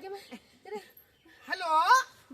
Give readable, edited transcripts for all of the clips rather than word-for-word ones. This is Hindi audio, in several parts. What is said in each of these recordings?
हेलो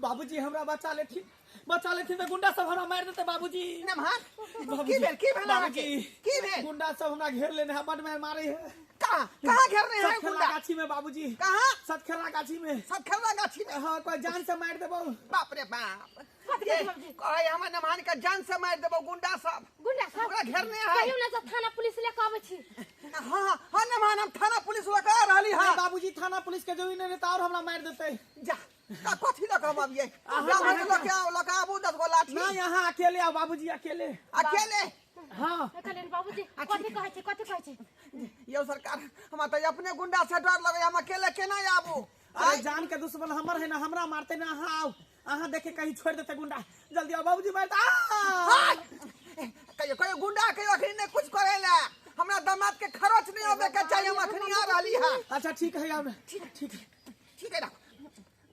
बाबूजी हमरा बचा लेथिन तो गुंडा सब हमरा मार देते बाबूजी। नमहार बाबूजी बाबूजी गुंडा सब हमरा घेर लेने हैं, बड़ मार मारे है। कहाँ घेर रहे हैं सतखेला गाछी में बाबूजी। कहाँ? सतखेला गाछी में। सतखेला गाछी में? हाँ, कोई जान से मार देबो। बाप रे बाप, कहे हमर नमहान का जान से मार देबो गुंडा सब ओकरा घेरने है। कहियो ना थाना पुलिस लेके आवे छी। हां हां नमहान हम थाना पुलिस लेके आ रहली हां। बाबूजी थाना पुलिस के जोई ने तो और हमरा मार देते। जा का कथि लक हम अबिए गांव लेके आओ लका आबू 10 गो लाठी। ना यहाँ अकेले आओ बाबूजी, अकेले। हाँ अकेले बाबूजी कथि कहै छी यो सरकार हम त अपने गुंडा से डर लगे, हम अकेले केना आबू? अरे जान के दुश्मन हमर है ना, हमरा मारते ना। हाँ आओ देखे कहीं छोड़ देते गुंडा, जल्दी आओ बाबूजी मारता। कहियो गुंडा कहियो अखनी ने कुछ करेला, हमरा दामाद के खरोच नहीं होबे के चाहिए, हम अखनी आ रहली हां। अच्छा ठीक है यार, ठीक है।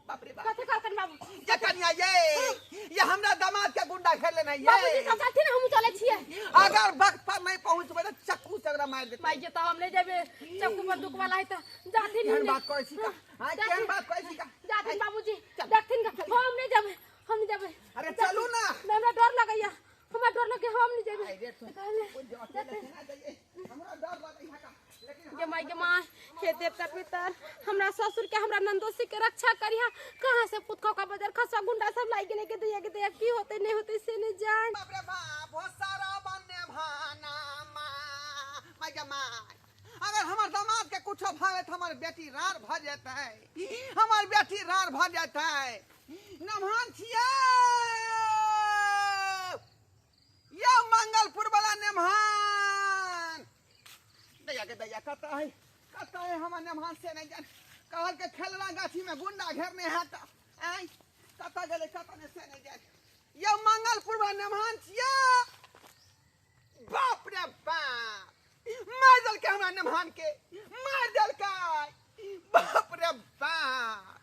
बाप रे बाप, कथि कहतन बाबू ये कन्या ये हमरा दामाद के गुंडा खेल लेना ये। बाबूजी सब साथी ने हम चले छिए, अगर वक्त पर नहीं पहुंचबे त चक्कू से एकरा मार देते। माई जे त हम ले जेबे चक्कू बंदूक वाला है त जाथिन। केहन बात कहै छी का? हां केहन बात कहै छी का? जाथिन बाबूजी देखथिन का हम नहीं जेबे। अरे चलू ना, हमरा डर लगैया, हमरा डर लगे हम नहीं जेबे। अरे तो कुछ अकेले ना जाइए, हमरा डर लगै का। जे माई हे देवता पितर हमरा ससुर के हमरा नंदोसी के रक्षा करिया। कहां से पुतखो का बाजार खसवा गुंडा सब लाई गेले के दिया की होते नहीं होते से नहीं जान। बाप रे बाप, हो सारा बन्ने भाना माय के माय। अगर हमर दामाद के कुछो भावे त हमर बेटी रार भ जेतै, हमर बेटी रार भ जेतै। नमहान छियै यो मंगलपुर वाला नमहान। दया कता है हमर नमहान से नहीं जान। कहल के खेलना गाछी में गुंडा घेरने है त आई कता गेले कता ने से नहीं जान। यो मंगलपुर वाला नमहान छियै। बाप रे बाप, मार दल के हमरा नमहान के मार दल का। बाप रे बाप,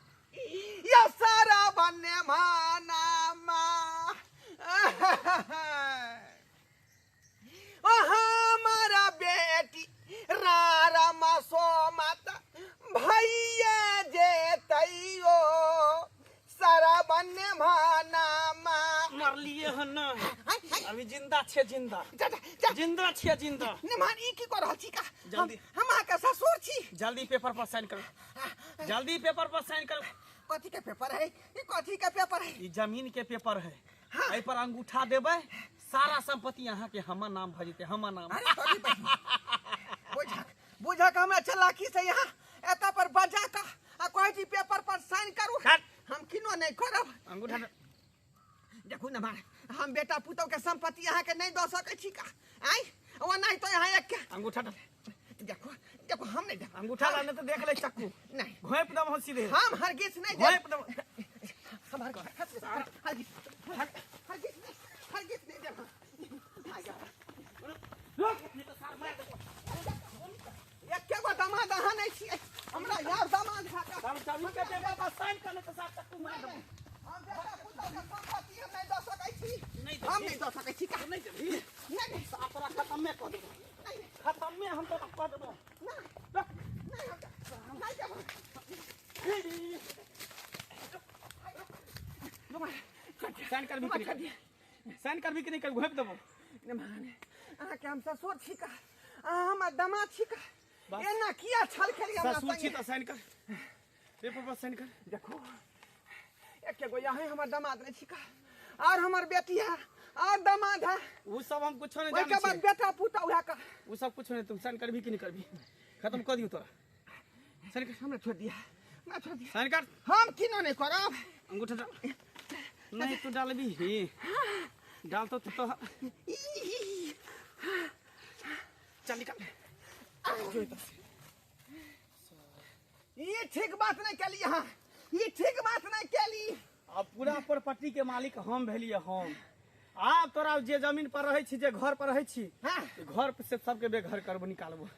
ये सारा बन्ने माना मा हमारा बेटी रारा मासो माता भैया जे तैयो सारा बन्ने माना मा मर लिए हन ना, अभी जिंदा छे, जिंदा छे। नमहान ई की कर रहल छी का? जल्दी हम के ससुर छी। जल्दी पेपर पर साइन करो, जल्दी पेपर पर साइन करो। कथी के पेपर है? ई कथी के पेपर है? ई जमीन के पेपर है। एहि पर अंगूठा देबै, सारा संपत्ति यहाँ के हमर नाम भ जेते, हमर नाम। अरे बुझा का हमरा चलाकी से यहाँ एता पर बजा का आ कहै छी पेपर पर साइन करू। हम किनो नहीं करब। अंगूठा देखू न मार, हम बेटा पुतौ के संपत्ति यहाँ के नहीं द सकै छी का? आई ओ नहीं तो यहाँ एक अंगूठा देखो हम नहीं दे। अंगूठा लाने तो देख ले चक्कू नहीं घोंप दम हो सीधे। हम हरगिज नहीं दे। घोंप दम हमार हरगिज नहीं दे। एक के गो दामाद अहाँ नहीं छियै, हमरा यार दामाद है का। चाबी के पेपर पर साइन करने तो साथ चक्कू मार दम। हम बेटा पुतौ के संपत्ति हम नहीं द सकै छी। हम नहीं द सकै छी का? नहीं जल्दी नहीं सारा खत्म में कर देबो, खत्म में हम तो कर देबो। साइन कर भी नहीं कर घोंप देबो। अहाँ के हम ससुर छी का? हमर दामाद छी का? एना किया छल खेली हमरा ससुर छी संगे? तो साइन कर, पेपर पर साइन कर। देखो एक गो यहाँ हमर दामाद नहीं छी का, और हमर बेटी है और दामाद है। वो सब हम कुछ नहीं ओके जाने बाद छी, बेटा पुतौ है का। वो सब कुछ नहीं। तुम साइन कर भी कि नहीं कर भी, खत्म कर दियो तोरा। साइन कर, हमरा छोड़ दिया, मैं छोड़ दिया। साइन कर। हम किनो नहीं करब। अंगूठा डाल, नहीं तू डाल भी डाल तो चल निकल। ये ठीक बात नहीं केली यहाँ, ये ठीक बात नहीं केली। अब पूरा प्रॉपर्टी के मालिक हम भेलिए हम। आब तोरा जे जमीन पर रहे छी, जे घर पर रहे छी, घर से सबके बेघर करबो, निकालबो।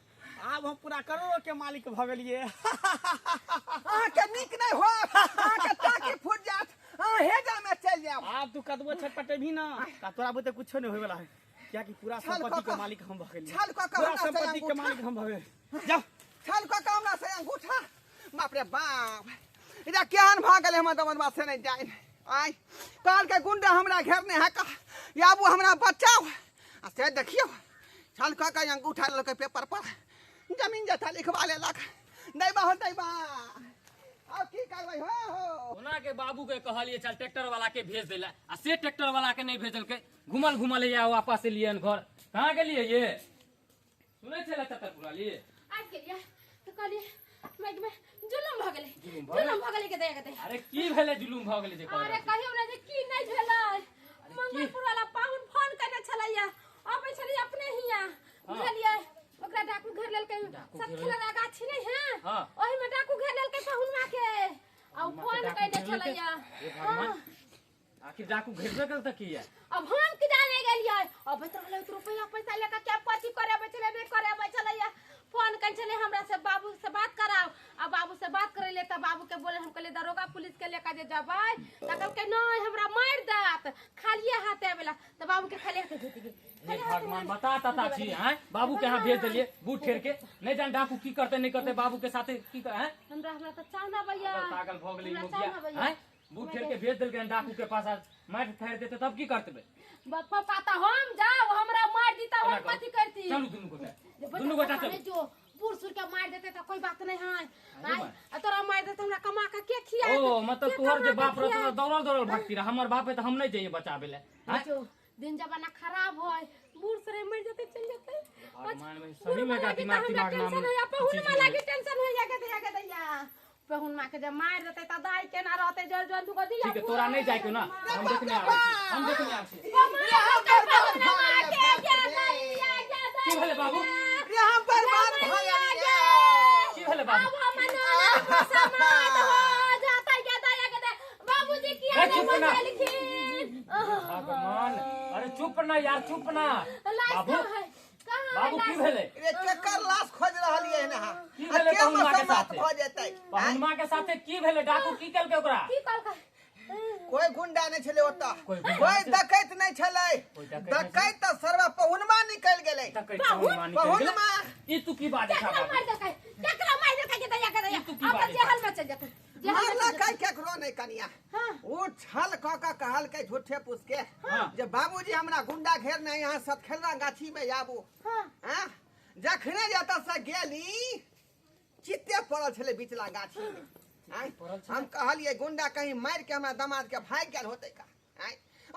आब हम पूरा करोड़ों के मालिक भ गेलिए। अहाँ के नीक नहीं हो, अहाँ के ताकी फूट जात, अहाँ हेजा में चल जाओ। आब तू कदबो छटपटे भी ना, तोरा बुते कुछो नहीं होय वाला है। क्या कि पूरा संपत्ति के मालिक हम भ गेलिए, पूरा संपत्ति के मालिक हम भ गेल। जाओ छल को हमरा से अंगूठा। बाप रे बाप, इधर केहन भागल हम दमन बात से नहीं जाए आई काल के गुंडा हमरा घेरने है का याबू हमरा बचाओ आ से देखियो चल का अंगूठा ल के पेपर पर जमीन जथा लिखवा ले लाख दैबा हो दैबा अब की करबै हो ओना के बाबू के कहलिए चल ट्रैक्टर वाला के भेज देला आ से ट्रैक्टर वाला के नहीं भेजल के घुमल या वापस से लिए घर कहां गेलिए ये सुनै छला ततपुरा लिए आज के लिए तो कहलिए मैं जुलुम भ गेले के दया के दे अरे की भेले जुलुम भ गेले जे अरे कहियो ना जे की नहीं भेलै मंगलपुर वाला पाहुन फोन करने छलैया आबै छलै अपने हिया बुझलिए ओकरा डाकू घर लेल के सब खेला गाछी नहीं है ओही में डाकू घर लेल के पाहुन मा के आ फोन करने छलैया आखिर डाकू घेरबे कल तक किया अब हम के जाने गेलिए अब तो रुपया पैसा लेके क्या पची करे बचले नहीं करे बचलैया फोन कर चले हमरा से बाबू से बात कराओ अब बाबू से बात करे ले त बाबू के बोले हम कहले दरोगा पुलिस के लेके जे जबै त कहल के नहीं हमरा मार देत खालिए हाथे आवेला त बाबू के खाली हाथे भेट गेल ये भगवान बता तता छी हैं बाबू के यहां भेज देलिए बूट ठेर के नहीं जान डाकू की करते नहीं करते बाबू के साथे की हैं हमरा त चाहना भैया पागल भ गेली मुखिया हैं बूट ठेर के भेज देल के डाकू के पास मार ठहर देते तब की करते बापा पाता हम जाओ हमरा मार दीता हम कथि करती चलू दुनु गोटा चलो जो बूढ़ सुर के मार देते तो कोई बात नहीं है आई तोरा मार देते हमरा कमा के खिया ओ मतलब तोहर जे बाप रहत दौड़ल भागती रह हमर बाप है त हम नहीं जाइए बचावे ले जो दिन जमाना खराब होय बूढ़ सरे मर जते चल जते भगवान में सही में का दिमाग नाम पहुन में लागी टेंशन हो जाके दैया पहुन मा के जब मार देते त दाई के ना रहते जल जंतु को दिया ठीक है तोरा नहीं जाए के ना हम देखने आवे हम देखने आवे की भेले बाबू यहाँ पर बात भइया की भेले बाबू समाज हो जाता क्या दया के बाबूजी की आने लिखी भगवान अरे चुप ना यार चुप ना बाबू बाबू की भेले रे केकर लाश खोज रहलिए है ना की भेले पहुनमा के साथे हो जेतै पहुनमा के साथे की भेले डाकू की कल के ओकरा की कल कोई गुंडा नहीं छले ओता कोई डकैत नहीं छले डकैत त सरवा पहुनमा निकल गेलै पहुनमा ई तू की बात है केकरा मार दे के दया के दया अपन जेहल में चल जते मारला काई केकरो नहीं कनिया ओ छल का कहल के झूठे पूछ के जे बाबूजी हमरा गुंडा घेर नहीं यहां सतखेलरा गाछी में आबू हां जखने जाता से गेली चित्ते पड़ल छले बिचला गाछी में हम कहलिए गुंडा कहीं मार के हमरा दामाद के भाग गेल होते का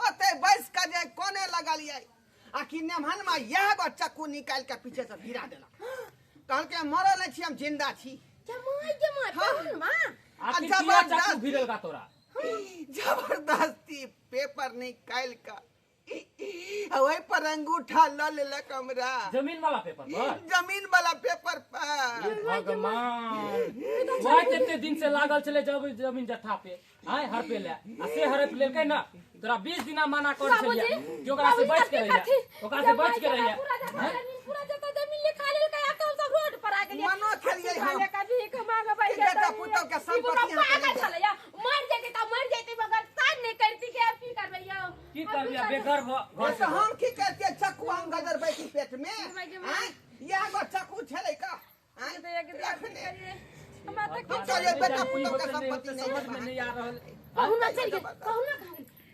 ओते बैस के जे कोने लगलिए आखिर नेमहन में यह गो चक्कू निकाल के पीछे से गिरा देला कहल के मरल नहीं छी हम जिंदा छी जमाई पहुनमा आखिर किया चाकू भिरल का तोरा जबरदस्ती पेपर निकाल का वही पर अंगूठा ल लेलक हमरा जमीन वाला पेपर पर जमीन वाला पेपर पर भगवान वही इतने दिन से लागल चले जब जमीन जथा पे आय हर पे ले आ से हरप लेलकै ना तोरा 20 दिना मना कर छलिए कि ओकरा से बच के रहिया ओकरा से बच के रहिया पूरा जता जमीन ले खा लेलकै आ कौन सब रोड पर आ गेलिए मनो खेलिए हम कभी कमागा भाई बेटा पुतो के संपत्ति पागल छलैया मर जेते त मर जेते मगर तान नहीं करती के की करबै यौ की करबिया बेघर घर से हम की करते चक्कू हम गदर बैठी पेट में यह गो चक्कू छले का हमरा तक चलिए बेटा पुतो के संपत्ति समझ में नहीं आ रहल पहुना चल गेल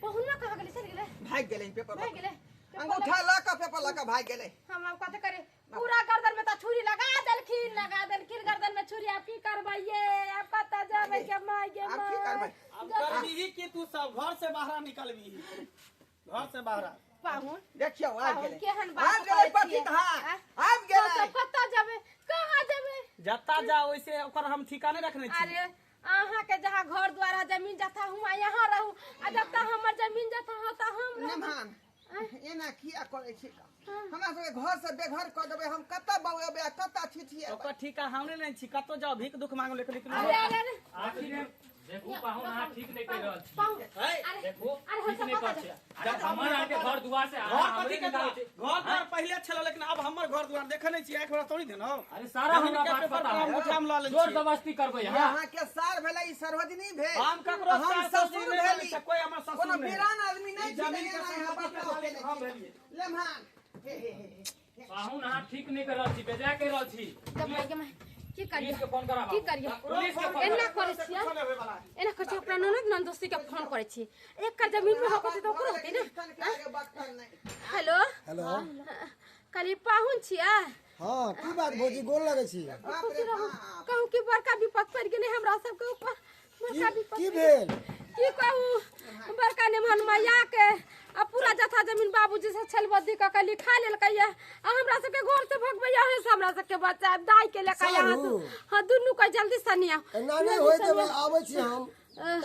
पहुना कहां गेल चल गेल भाग गेलै पेपर भाग गेले अंगूठा ला का पेपर ला का भाग गेलै हम अब कथे करे पूरा गर्दन में त छुरी लगा देलखिन गर्दन में छुरी आप की करबैये आप कत जाबे के माय के आप की करबै अब करबी कि तू सब घर से बाहर निकलबी घर से बाहर पाहुन देखियो आ गेलै केहन आ बात गेलै पति धान आ गेलै सब कत जाबे कहां जाबे जत्ता जा ओइसे ओकर हम ठिकाने रखने छी अरे अहाँ के जहाँ घर द्वारा जमीन जथा हुआ यहाँ रहू आ जब तक हमर जमीन जथा हो त हम नेमान एना किया करे छी हमरा सब घर से बेघर क देबे हम कत बउबे कत छिछिए ओकर ठिका हमने नहीं छी कतो जाओ भीख दुख मांग लेकिन अरे आखिर देखो पाहुन हां ठीक नहीं कर रहल छी अरे देखो अरे ठीक नहीं कर छी जब हमर आके घर दुआर से घर कथी के घर द्वार पहले छल लेकिन अब हमर घर द्वार देखे नहीं छी एक बार थोड़ी देनो अरे सारा हमरा बात पता है अंगूठा में ला ले जोर जबरदस्ती करबै यहां यहाँ के सार भेलै ई सर्वजनी भेल हम ककरो हम ससुर भेली कोई हमर ससुर कोनो नहीं बिरान आदमी नहीं जमीन के यहाँ संपत्ति हम भेलिए लेमहान पाहुन हां ठीक नहीं कर रहल छी बेजा के रहल छी जमाई के मैं की करिए पुलिस के फोन करा की करिए पुलिस के फोन एना करे छियै एना कर छियै अपना ननद नंदोसी के फोन करे छी एक कर जमीन में होके तो ओकरो होते ना हेलो हेलो कली पाहुन छियै हाँ की बात भौजी गोल लगे छी कहूँ कि बड़का विपद पड़ गेलै हमरा सबके ऊपर बड़का विपद की भेल की कहूँ बड़का नेमहन मैया के आ पूरा जथा जमीन बाबूजी से छलबद्दी क के लिखा लेलकै आ हमरा सबके घर से भगबैया है से हमरा सबके बच्चा दाई के लेके यहाँ से हां दुनू के जल्दी सनिया एना नहीं होय देबे आबै छी हम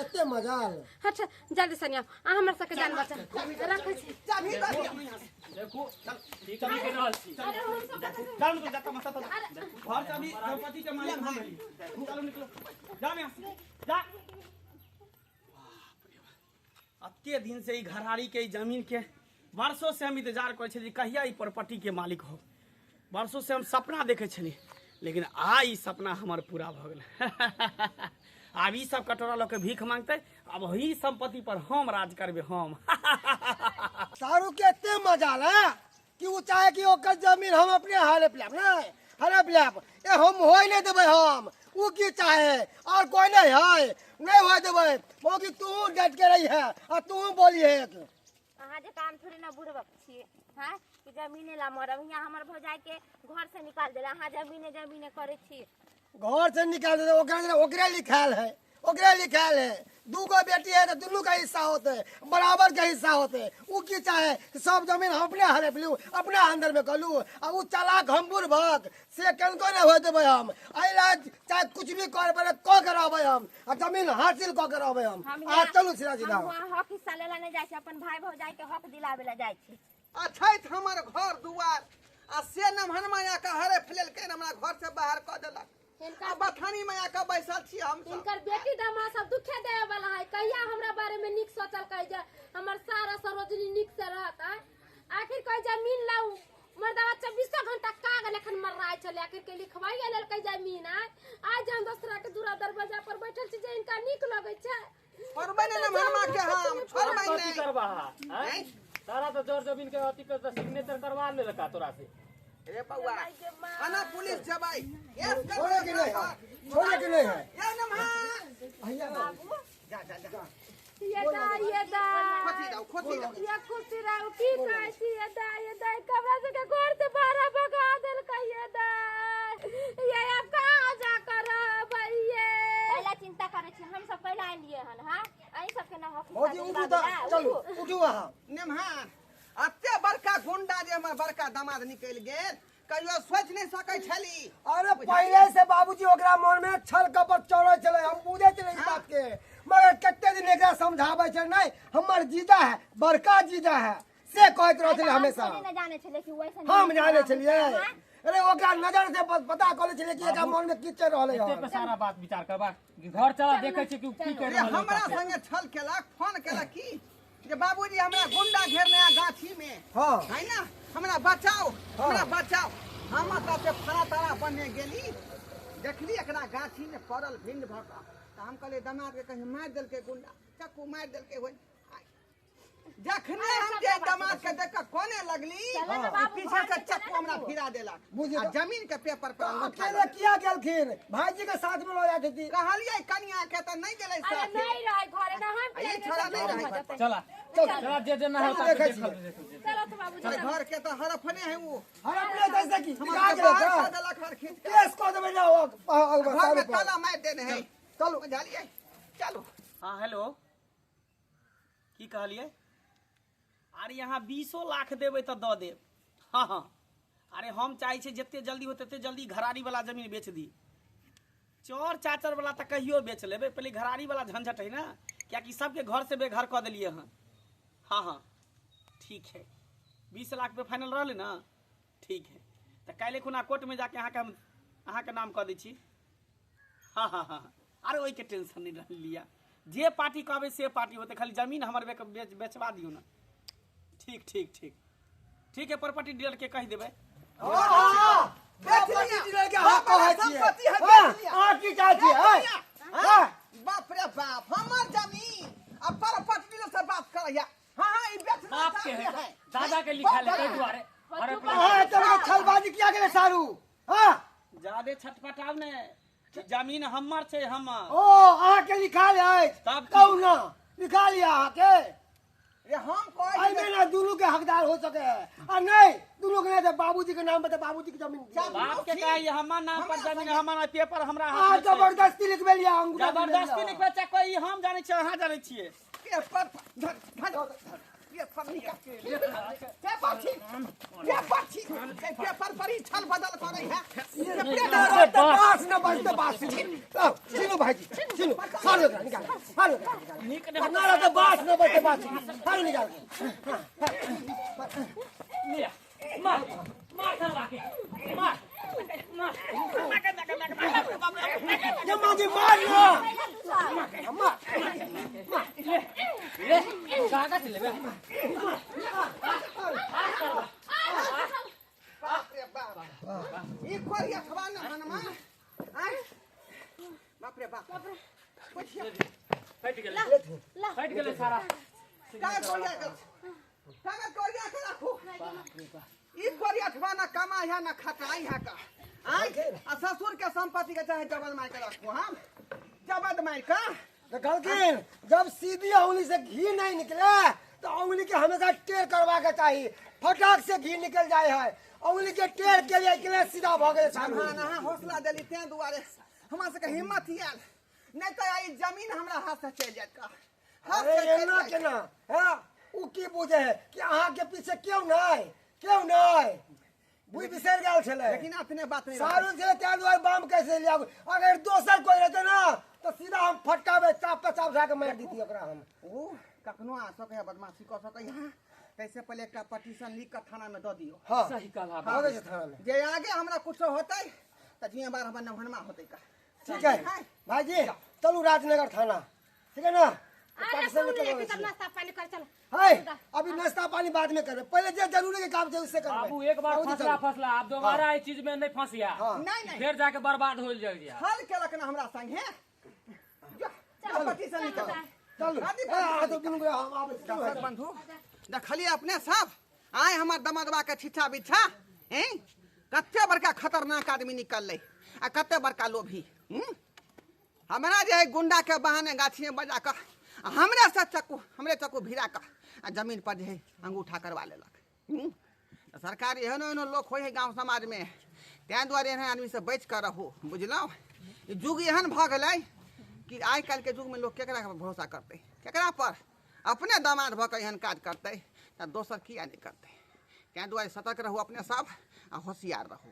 एते मजाल अच्छा जल्दी सनिया आ हमरा सबके जान बचा रखै छी चाबी दे देखो ठीक है के रहल छी चल तू जाता मत तो घर से अभी प्रॉपर्टी के मालिक हम भेली चलो निकलो जा यहाँ से जा अत्ते दिन से ई घराड़ी के ई जमीन के वर्षों से हम इंतजार करे छली कहिया ई प्रॉपर्टी के मालिक हो वर्षों से हम सपना देखे छली लेकिन आई सपना हमार पूरा भ गेल अब ई सब कटोरा लोग के भीख मांगते अब वही संपत्ति पर हम राज करबे हम सारू के एते मजाल है कि वो चाहे कि ओकर जमीन हम अपने हड़प लेब ना हड़प लेब ए हम होय नहीं देबे हम वो की चाहे और कोई नहीं है नहीं होय देबे मौकी तू डट के रही है और तू बोली है अहाँ जे काम थोड़ी ना बुढ़बक छिए हां कि जमीने ला मरब यहाँ हमर भौजाई के घर से निकाल देला अहाँ जमीने करे छी घर से निकाल दे ओकरे लिखाल है दूगो बेटी है तो दोनों का हिस्सा होते बराबर का हिस्सा होते वो की चाहे कि सब जमीन हम अपने हड़प लू अपने अंदर में कर लू अब वो चालाक हम बुर्बक से कनको नहीं होते भाई हम अइला चाहे कुछ भी कर पड़े को कराबे हम और जमीन हासिल को कराबे हम आ चलू सीधा सीधा हम हक हिस्सा लेला नहीं जाय छी अपन भाई भौजाई के हक दिलावे ला जाय छी अच्छा हमर घर दुआर आ से नमहन माया का हरे फलेल के हमरा घर से बाहर क देलक आ बथानी माया का बैसल छी हम सब इनकर बेटी दामाद सब दुखे देवे वाला है कहिया हमरा बारे में निक सोचल कह जे हमर सारा सरोजनी निक से रहत है आखिर कोई जमीन लाऊ मर्दावा 24 घंटा काग लेखन मर रहा चले आखिर के लिखवाई लेल कई जमीन है आज हम दूसरा के दूरा दरवाजा पर बैठल छी जे इनका निक लगे छै छोड़बै ने नमहनमा के हम छोड़बै अथी नहीं करबा हैं सारा तो जोर जमीन के अथी कर सिग्नेचर करवा ले लका तोरा से रे बउआ आना पुलिस जबाई केस छोड़े कि नहीं है छोड़े कि नहीं है ये नमहन भैया जा ये दा खोती दाओ ये खुशी राव की कहै छी ये दा कबरा से के घर से बाहर भगा देल कहिए दा ये अब कहां जा कर भैया पहला चिंता करे छी हम सब पहला लिए हन हां अई सब के ना हक भौजी उठू तो चलू उठू वहां नमहन अत्ते बड़का गुंडा जे हमर बड़का दामाद निकल गेल कहियो सोच नहीं सकै छली अरे पहले से बाबूजी ओकरा मन में छल कपट चढ़ै छले हम बुझे छले इस बात के मगर कते दिन एकरा समझाबै छै नहीं हमर जीजा है बड़का जीजा है से कहत रहत छले हमेशा नहीं जाने छले कि वैसे हम जाने छलिए अरे ओकरा नजर से पता कर छले कि एकरा मन में की चल रहले एते पे सारा बात विचार करबा कि घर चला देखे छी कि की कर रहल हमरा संगे छल केलक फोन केलक की जे बाबूजी हमरा गुंडा घेरने आ गाछी में हां है ना हमरा बचाओ हम से फरा तारा बनने गेली देखली एकरा गाछी में पड़ल भिंड भका त हम कहले दामाद के कहीं मार देल के गुंडा चक्कू मार देल के होय जखने हम जे दामाद के देख के कोने लगली पीछे से चक्कू हमरा फिरा देलक आ जमीन के पेपर पर अंगूठा अकेले किया गेलखिन भाईजी के साथ में लो जाती थी कहलिए कनिया के त नहीं गेलै अरे साथ नहीं रहे घरे ना हम ये छोड़ा नहीं रहे चला चला जे ना होता देखै देख छी चलो तो बाबूजी घर के तो हड़फने है वो हम अपने कैसे की हमरा निकाल बाहर के कर देलक हर खींच के केस को देबे ना हो घर में ताला मार देने है चलो बुझलिए चलो हाँ हेलो की कहलिए अरे यहाँ 20 लाख देवे तो दऽ देब हाँ हाँ अरे हम चाहे छे जिते जल्दी हो तते जल्दी घरारी वाला जमीन बेच दी चोर चाचर वाला तो कहियो बेच लेबे पहले घरारी वाला झंझट है ना क्या कि सबके घर से बेघर कऽ देलिए हन हाँ हाँ ठीक है 20 लाख पे फाइनल रहले ना ठीक है तो काल्हि खुना कोर्ट में जाके अहाँ के नाम कऽ दै छी हाँ हाँ हाँ अरे ओहि के टेंशन नहीं रह लिया जे पार्टी कहबे से पार्टी होते खाली जमीन हमर बेचवा दियो ना ठीक ठीक ठीक ठीक है प्रॉपर्टी डीलर के कह देबे प्रॉपर्टी डीलर के हक कहै छियै आ की चाहै छियै हां बाप रे बाप हमर जमीन अब प्रॉपर्टी डीलर से बात करैया हां हां ई बेचना बाप के है दादा के लिखा ले कई दुआरे अरे हां तेरे छलबाजी किया गेले सारू हां जा जादे छटपटाव ने जमीन हमर छै हमर ओ अहाँ के लिखा है तब की? कहू ना लिखा लिया अहाँ के ये हम कोई अइमे ना दोनों के हकदार हो सके और नहीं दोनों के नहीं बाबूजी के नाम पे तो बाबूजी की जमीन बाप के कहे हमर नाम पर जमीन हमर पेपर हमरा आ हाथ में छै। जबरदस्ती लिखबे लिया अंगूठा जबरदस्ती लिखबे छै कोई हम जानै छियै अहाँ जानै छियै पेपर निकाल पेपर पर ही छल बदल करे है बास न बजते बास सुनो भाईजी सुनो फाड़ लो निकाल फाड़ लो निकाल ना तो बास न बजते बास फाड़ निकाल ले मार मार चला के मार जम्मा जी मार लो मार ले कागज ले बे बाप रे बाप ई कोरिया खवान हनमा आय बाप रे बाप फट गेले सारा कागज कोरिया के रखो ई कोरिया खवाना कमा है ना खटाई है का आय आ ससुर के संपत्ति के चाहे जबल मार के रखो हम जबद मार का लेकिन जब सीधी उंगली से घी नहीं निकले तो उंगली के हमेशा टेढ़ करवा के चाहिए फटाक से घी निकल जाए है उंगली के टेढ़ के लिए सीधा भ गए ना हौसला देली ते दुआरे हमरा से हिम्मत हियाल नहीं तो आई जमीन हमरा हाथ से चल जात का हाथ अरे से एना केना है उ की बुझे है कि अहाँ के पीछे क्यों नहीं बुझ बिसर गेल छले लेकिन अपने बात नहीं सारू छले त्या दुआरे बाम कैसे लिया अगर दोसर कोई रहते ना तो सीधा हम फटकावे चाप पे चाप के मार दीती ओकरा हम ओ कखनो आ सके है बदमाशी कर सके यहाँ कैसे पहले एक पटिशन लिख कर थाना में दे दियो हां सही कहा हो गए थाना में जे आगे हमरा कुछ होतै त जिया बार हमर नभनमा होतै का ठीक है भाईजी चलू राजनगर थाना ठीक है ना पटिशन लिख के कितना नाश्ता पानी कर चल है अभी नाश्ता पानी बाद में करे पहले जो जरूरी के काम है उससे करबे बाबू एक बार फसला आप दोबारा इस चीज में नहीं फंसिया नहीं फिर जाके बर्बाद हो जाएगी हल केलक ना हमरा संग है पटिशन लिख चलू आ तो बिन गया हम आबे दर्शक बंधु देखलिए अपने सब आए हमार दमदबा के छिछा बिछा हैं कत्ते बड़का खतरनाक आदमी निकल आ कत्ते बड़का लोभी हमरा जे गुंडा के बहाने गाछी में बजा कर हमरे चक्कू भिड़ा कर आ जमीन पर जे अंगूठा करवा लेलक सरकार एहन एहन लोग होय है गांव समाज में तैं दुआरे एहन आदमी से बच कर रहो बुझलौ युग एहन भ गेलै कि आइ काल्हि के युग में लोग केकरा पर भरोसा करते केकरा पर अपने दामाद भ के एहन काज करते त दोसर किया नहीं करते तैं दुआरे सतर्क रहू अपने सब आ होशियार रहू।